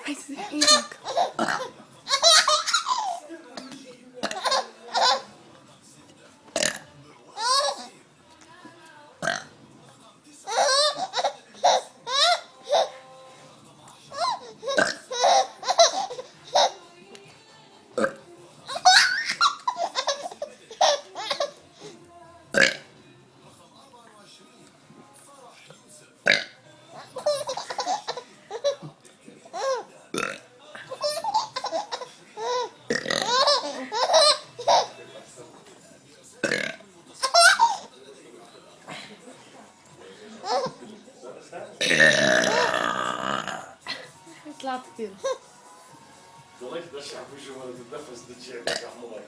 Hadi iyi bak. طلعت كتير. والله تدش على وجهه ولا تتنفس تتشيك على حمار.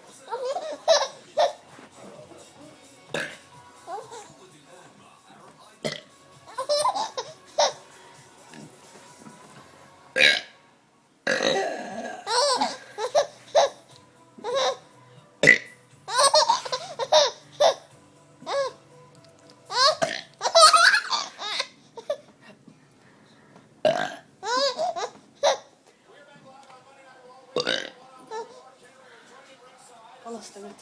خلاص تمام.